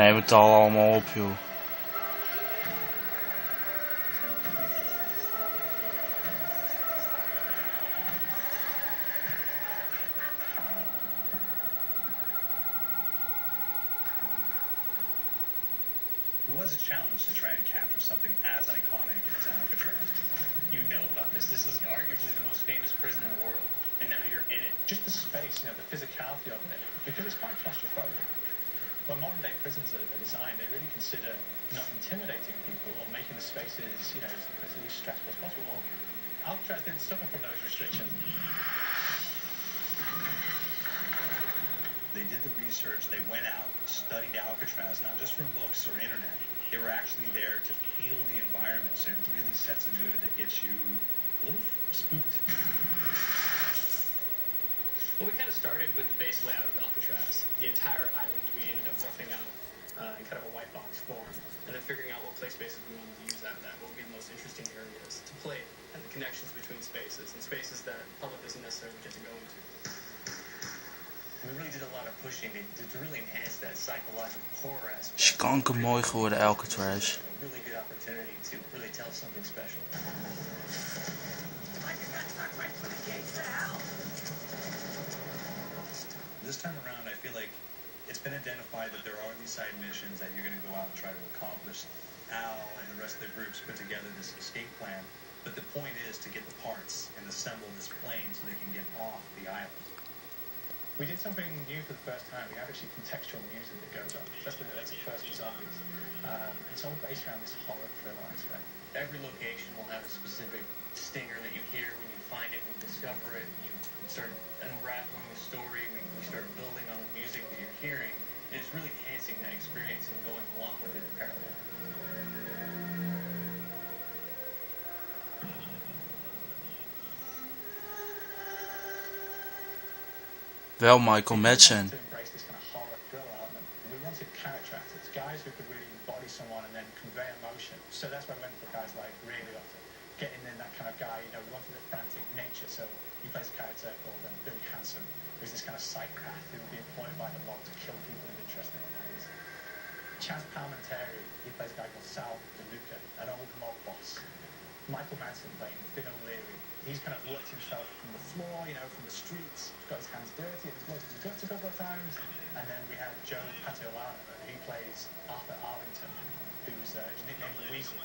neem het al allemaal op, joh. It was a challenge to try and capture something as iconic as Alcatraz. You know about this. This is arguably the most famous prison in the world, and now you're in it. Just the space, the physicality of it, because it's quite claustrophobic. When modern-day prisons are designed, they really consider not intimidating people or making the spaces, as least stressful as possible. Well, Alcatraz didn't suffer from those restrictions. They did the research, they went out, studied Alcatraz, not just from books or internet. They were actually there to feel the environment, so it really sets a mood that gets you a little spooked. Well, we kind of started with the base layout of Alcatraz. The entire island we ended up roughing out in kind of a white box form, and then figuring out what play spaces we wanted to use out of that, what would be the most interesting areas to play, and the connections between spaces, and spaces that the public doesn't necessarily get to go into. We really did a lot of pushing to really enhance that psychological horror aspect. Is kankermooi geworden, Alcatraz. A really good opportunity to really tell something special. This time around, I feel like it's been identified that there are these side missions that you're going to go out and try to accomplish. Al and the rest of the groups put together this escape plan, but the point is to get the parts and assemble this plane so they can get off the island. We did something new for the first time. We have actually contextual music that goes on. That's the first for zombies. It's all based around this horror thriller aspect. Every location will have a specific stinger that you hear when you find it, when you discover it, you start unraveling the story, we start building on the music that you're hearing, and it's really enhancing that experience and going along with it in parallel. Wel Michael Madsen. To embrace this kind of horror thriller element. We wanted character actors, guys who could really embody someone and then convey emotion. So that's why we went for guys like Ray Liotta, getting in that kind of guy. We wanted a frantic nature. So he plays a character called Billy Hanson, who's this kind of psychopath who would be employed by the law to kill people in interesting ways. Chaz Palminteri, he plays a guy called Sal DeLuca, an old mob boss. Michael Madsen playing Finn O'Leary. He's kind of worked himself from the floor, from the streets, got his hands dirty, and he's blood to his guts a couple of times. And then we have Joe Pataolano, he plays Arthur Arlington, who's nicknamed the Weasel.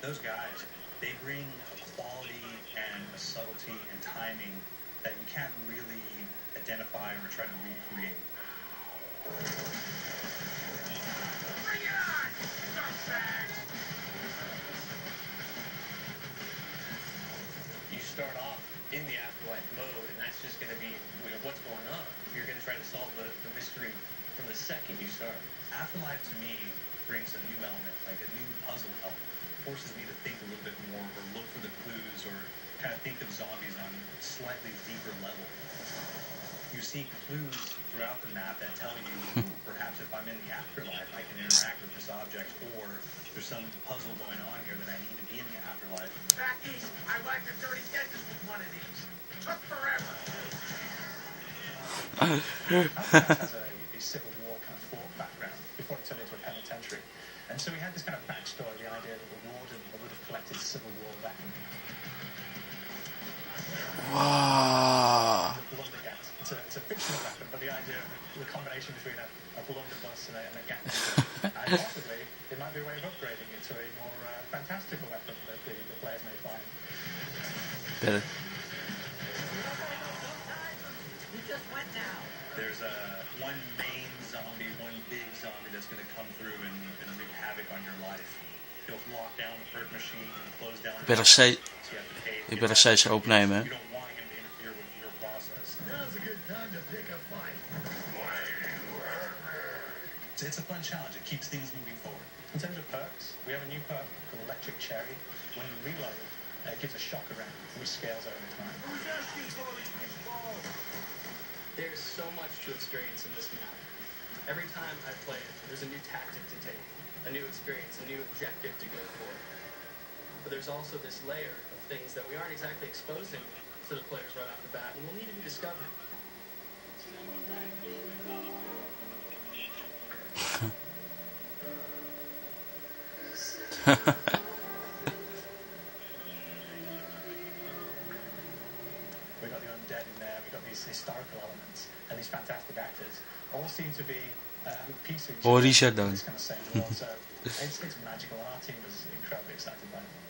Those guys, they bring a quality and a subtlety and timing that you can't really identify or try to recreate. Bring it on, dirtbags! You start off in the afterlife mode, and that's just going to be what's going on. You're going to try to solve the mystery from the second you start. Afterlife, to me, brings a new element, like a new puzzle element. Forces me to think a little bit more, or look for the clues, or kind of think of zombies on a slightly deeper level. You see clues throughout the map that tell you, perhaps if I'm in the afterlife, I can interact with this object, or there's some puzzle going on here that I need to be in the afterlife. Back east, I like a dirty dentist with one of these. Took forever. Alcatraz has a Civil War kind of fort background before it turned into a penitentiary. And so we had this kind of backstory, the idea that the warden would have collected Civil War weapons. Wow. It's a fictional weapon, but the idea of the combination between a blunderbuss and a gat and possibly it might be a way of upgrading it to a more fantastical weapon that the players may find. Better. You just went now. There's one main zombie, one big zombie that's going to come through and wreak havoc on your life. He'll lock down the perk machine and close down the Ik ben er steeds opnemen. You don't want him to interfere with your process. Now's a good time to pick a fight. It's a fun challenge. It keeps things moving forward. In terms of perks, we have a new perk called Electric Cherry. When you reload, it gives a shock around, which scales over time. There's so much to experience in this map. Every time I play it, there's a new tactic to take, a new experience, a new objective to go for. But there's also this layer of things that we aren't exactly exposing to the players right off the bat, and will need to be discovered. We've got the undead in there, we've got these historical elements, and these fantastic actors all seem to be piecing Oh, Richard in dan. this kind of same world. So it's magical, and our team was incredibly excited by it.